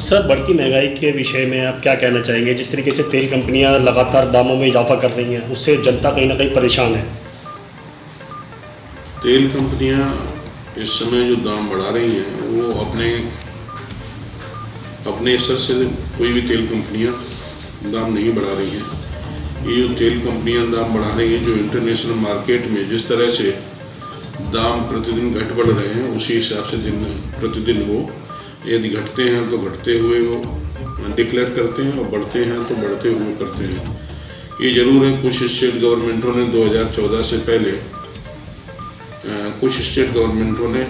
Sir, बढ़ती महंगाई के विषय में आप क्या कहना चाहेंगे? जिस तरीके से तेल कंपनियां लगातार दामों में इजाफा कर रही हैं, उससे जनता कहीं ना कहीं परेशान है। तेल कंपनियां इस समय जो दाम बढ़ा रही हैं वो अपने स्तर से कोई भी तेल कंपनियां दाम नहीं बढ़ा रही हैं। ये जो तेल कंपनियां दाम बढ़ा रही हैं, जो इंटरनेशनल मार्केट में जिस तरह से दाम प्रतिदिन घट बढ़ रहे हैं, उसी हिसाब से दिन प्रतिदिन वो यदि घटते हैं तो घटते हुए वो डिक्लेयर करते हैं और बढ़ते हैं तो बढ़ते हुए करते हैं। ये जरूर है, कुछ स्टेट गवर्नमेंटों ने 2014 से पहले कुछ स्टेट गवर्नमेंटों ने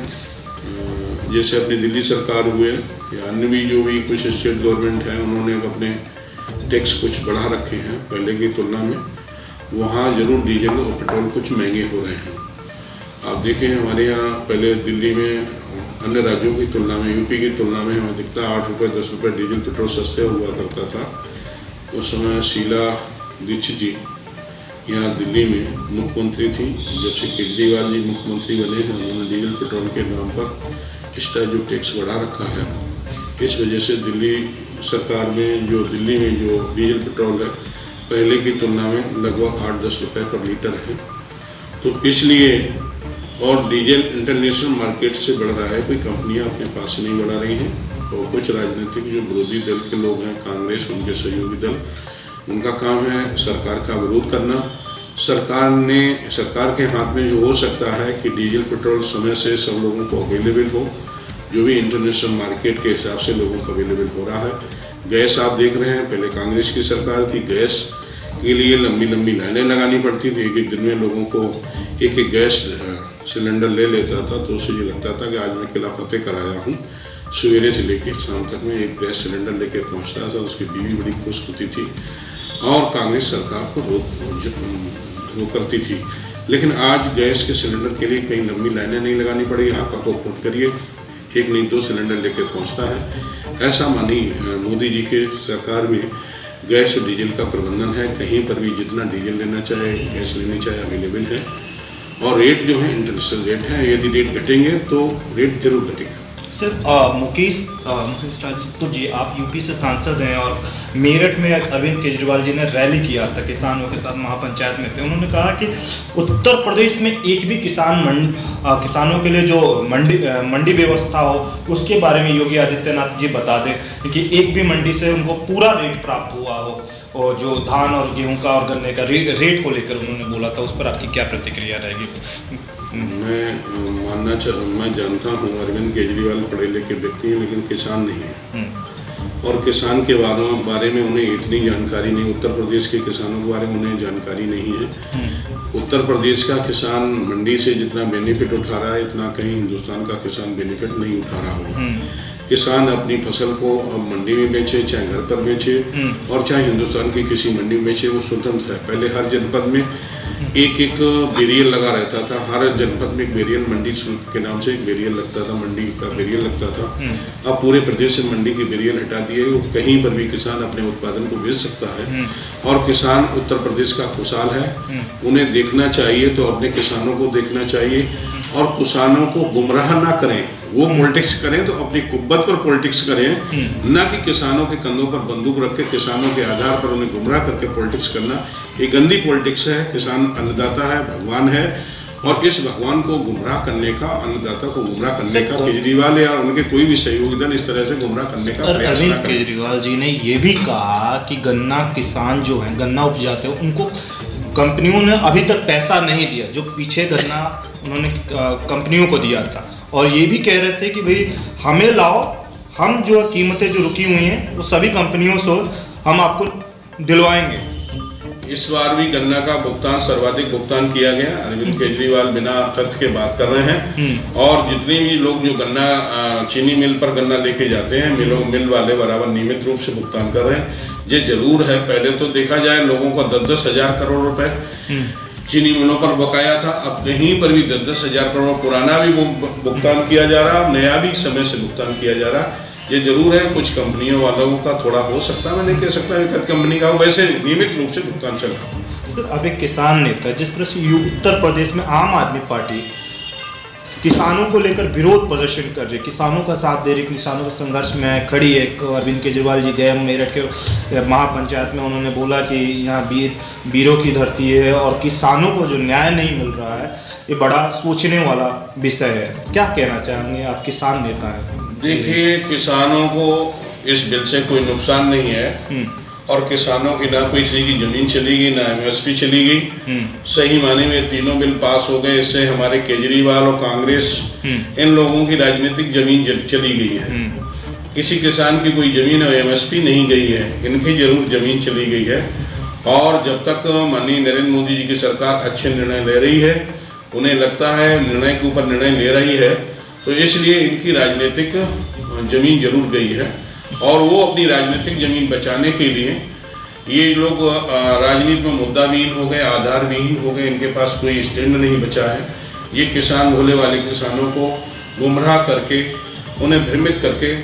जैसे अपनी दिल्ली सरकार हुए या अन्य भी जो भी कुछ स्टेट गवर्नमेंट हैं, उन्होंने अपने टैक्स कुछ बढ़ा रखे हैं पहले की तुलना में। वहाँ जरूर डीजल और पेट्रोल कुछ महंगे हो रहे हैं। आप देखें, हमारे यहाँ पहले दिल्ली में अन्य राज्यों की तुलना में, यूपी की तुलना में हमें दिखता 8 रुपये 10 रुपये डीजल पेट्रोल सस्ते हुआ करता था। उस समय शीला दीक्षित जी यहाँ दिल्ली में मुख्यमंत्री थी। जब से केजरीवाल जी मुख्यमंत्री बने हैं, उन्होंने डीजल पेट्रोल के नाम पर इसका जो टैक्स बढ़ा रखा है, इस वजह से दिल्ली सरकार में जो दिल्ली में जो डीजल पेट्रोल है पहले की तुलना में लगभग 8-10 रुपये पर लीटर है। तो इसलिए, और डीजल इंटरनेशनल मार्केट से बढ़ रहा है, कोई कंपनियां अपने पास से नहीं बढ़ा रही हैं। और कुछ राजनीतिक जो विरोधी दल के लोग हैं, कांग्रेस, उनके सहयोगी दल, उनका काम है सरकार का विरोध करना। सरकार के हाथ में जो हो सकता है कि डीजल पेट्रोल समय से सब लोगों को अवेलेबल हो, जो भी इंटरनेशनल मार्केट के हिसाब से लोगों को अवेलेबल हो रहा है। गैस आप देख रहे हैं, पहले कांग्रेस की सरकार थी, गैस के लिए लंबी लंबी लाइनें लगानी पड़ती थी। एक दिन में लोगों को एक गैस सिलेंडर ले लेता था तो उसे ये लगता था कि आज मैं किला फतेह कर आया हूँ। सवेरे से लेकर शाम तक में एक गैस सिलेंडर लेकर पहुँचता था, उसकी बीवी बड़ी खुश होती थी और कांग्रेस सरकार को वो करती थी। लेकिन आज गैस के सिलेंडर के लिए कहीं लंबी लाइनें नहीं लगानी पड़ी। आपका को फोन करिए, एक नहीं 2 सिलेंडर लेकर पहुँचता है। ऐसा मानी मोदी जी के सरकार में गैस और डीजल का प्रबंधन है। कहीं पर भी जितना डीजल लेना चाहे, गैस लेनी चाहे, अवेलेबल है। और रेट जो है इंटरनेशनल रेट है, यदि रेट घटेंगे तो रेट जरूर घटेगा। सर, मुकेश राजपूत जी, आप यूपी से सांसद हैं और मेरठ में अरविंद केजरीवाल जी ने रैली किया था, किसानों के साथ महापंचायत में थे। उन्होंने कहा कि उत्तर प्रदेश में एक भी किसानों के लिए जो मंडी व्यवस्था हो, उसके बारे में योगी आदित्यनाथ जी बता दें कि एक भी मंडी से उनको पूरा रेट प्राप्त हुआ हो। और जो धान और गेहूं का और गन्ने का रेट को लेकर उन्होंने बोला था, उस पर आपकी क्या प्रतिक्रिया रहेगी? मैं जानता हूँ अरविंद केजरीवाल पढ़े लिखे व्यक्ति हैं, लेकिन किसान नहीं है। और किसान के बारे में उन्हें इतनी जानकारी नहीं, उत्तर प्रदेश के किसानों के बारे में उन्हें जानकारी नहीं है। उत्तर प्रदेश का किसान मंडी से जितना बेनिफिट उठा रहा है, इतना कहीं हिंदुस्तान का किसान बेनिफिट नहीं उठा रहा होगा। किसान अपनी फसल को अब मंडी में बेचे, चाहे घर पर बेचे और चाहे हिंदुस्तान की किसी मंडी में बेचे, वो स्वतंत्र है। पहले हर जनपद में एक बेरियल लगा रहता था। हर जनपद में एक बेरियल, मंडी शुल्क के नाम से एक बेरियल लगता था, मंडी का बेरियल लगता था। अब पूरे प्रदेश से मंडी की बेरियल हटा दिए, कहीं पर भी किसान अपने उत्पादन को बेच सकता है। और किसान उत्तर प्रदेश का खुशहाल है। उन्हें देखना चाहिए तो अपने किसानों को देखना चाहिए और किसानों को गुमराह ना करें। वो पॉलिटिक्स करें तो अपनी कुब्बत पर पॉलिटिक्स करें, ना कि किसानों के कंधों पर बंदूक रख के किसानों के आधार पर उन्हें गुमराह करके पॉलिटिक्स करना। ये गंदी पॉलिटिक्स है। किसान अन्नदाता है, भगवान है, और इस भगवान को गुमराह करने का, अन्नदाता को गुमराह करने का केजरीवाल या उनके कोई भी सहयोगी दल इस तरह से गुमराह करने का प्रयास अरविंद केजरीवाल जी ने ये भी कहा कि गन्ना किसान जो है, गन्ना उपजाते हैं, उनको कंपनियों ने अभी तक पैसा नहीं दिया, जो पीछे गन्ना उन्होंने कंपनियों को दिया था। और ये भी कह रहे थे कि भाई हमें लाओ, हम जो कीमतें जो रुकी हुई हैं वो सभी कंपनियों से हम आपको दिलवाएंगे। इस बार भी गन्ना का भुगतान, सर्वाधिक भुगतान किया गया। अरविंद केजरीवाल बिना तथ्य के बात कर रहे हैं। और जितने भी लोग जो गन्ना चीनी मिल पर गन्ना लेके जाते हैं, मिल वाले बराबर नियमित रूप से भुगतान कर रहे हैं। ये जरूर है, पहले तो देखा जाए लोगों को 10-10 हजार करोड़ रुपए चीनी मिलों पर बकाया था। अब कहीं पर भी 10-10 हजार करोड़ पुराना भी भुगतान किया जा रहा, नया भी समय से भुगतान किया जा रहा। ये जरूर है, कुछ कंपनियों वालों का थोड़ा हो सकता है, मैं नहीं कह सकता एक कंपनी का, वैसे नियमित रूप से भुगतान चल रहा है। अब एक किसान नेता, जिस तरह से उत्तर प्रदेश में आम आदमी पार्टी किसानों को लेकर विरोध प्रदर्शन कर रही है, किसानों का साथ दे रही, किसानों के संघर्ष में खड़ी है। अरविंद केजरीवाल जी गए मेरठ के महापंचायत में, उन्होंने बोला कि यहाँ वीरों की धरती है और किसानों को जो न्याय नहीं मिल रहा है ये बड़ा सोचने वाला विषय है। क्या कहना चाहेंगे, आप किसान नेता हैं? देखिए, किसानों को इस बिल से कोई नुकसान नहीं है और किसानों की ना कोई किसी की जमीन चली गई, ना MSP चली गई। सही माने में तीनों बिल पास हो गए। इससे हमारे केजरीवाल और कांग्रेस इन लोगों की राजनीतिक जमीन चली गई है। किसी किसान की कोई जमीन और MSP नहीं गई है, इनकी जरूर जमीन चली गई है। और जब तक माननीय नरेंद्र मोदी जी की सरकार अच्छे निर्णय ले रही है, उन्हें लगता है निर्णय के ऊपर निर्णय ले रही है, तो इसलिए इनकी राजनीतिक जमीन जरूर गई है। और वो अपनी राजनीतिक जमीन बचाने के लिए ये लोग राजनीति में मुद्दाविहीन हो गए, आधारविहीन हो गए, इनके पास कोई स्टैंड नहीं बचा है। ये किसान भोले वाले किसानों को गुमराह करके, उन्हें भ्रमित करके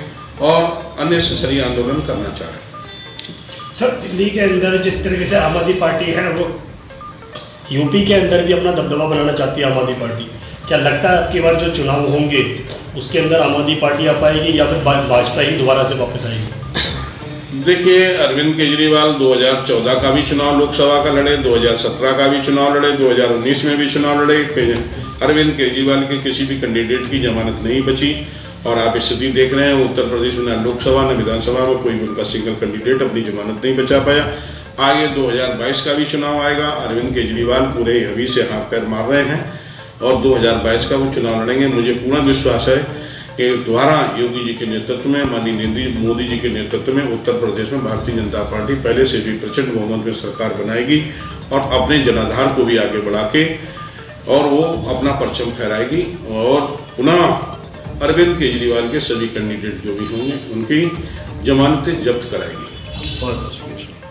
और अननेसेसरी आंदोलन करना चाह रहे हैं। सर, दिल्ली के अंदर जिस तरीके से आम आदमी पार्टी है, वो यूपी के अंदर भी अपना दबदबा बनाना चाहती है आम आदमी पार्टी। क्या लगता है आपकी बार जो चुनाव होंगे उसके अंदर आम आदमी पार्टी आ पाएगी या फिर भाजपा ही दोबारा से वापस आएगी? देखिए, अरविंद केजरीवाल 2014 का भी चुनाव लोकसभा का लड़े, 2017 का भी चुनाव लड़े, 2019 में भी चुनाव लड़े। अरविंद केजरीवाल के किसी भी कैंडिडेट की जमानत नहीं बची और आप स्थिति देख रहे हैं, उत्तर प्रदेश में ना लोकसभा न विधानसभा में कोई भी उनका सिंगल कैंडिडेट अपनी जमानत नहीं बचा पाया। आगे 2022 का भी चुनाव आएगा। अरविंद केजरीवाल पूरे अभी से हाथ पैर मार रहे हैं और 2022 का वो चुनाव लड़ेंगे। मुझे पूर्ण विश्वास है कि दोबारा योगी जी के नेतृत्व में, माननीय नरेंद्र मोदी जी के नेतृत्व में उत्तर प्रदेश में भारतीय जनता पार्टी पहले से भी प्रचंड बहुमत में सरकार बनाएगी और अपने जनाधार को भी आगे बढ़ा के और वो अपना परचम फहराएगी और पुनः अरविंद केजरीवाल के सभी कैंडिडेट जो भी होंगे उनकी जमानतें जब्त कराएगी। बहुत शुक्रिया।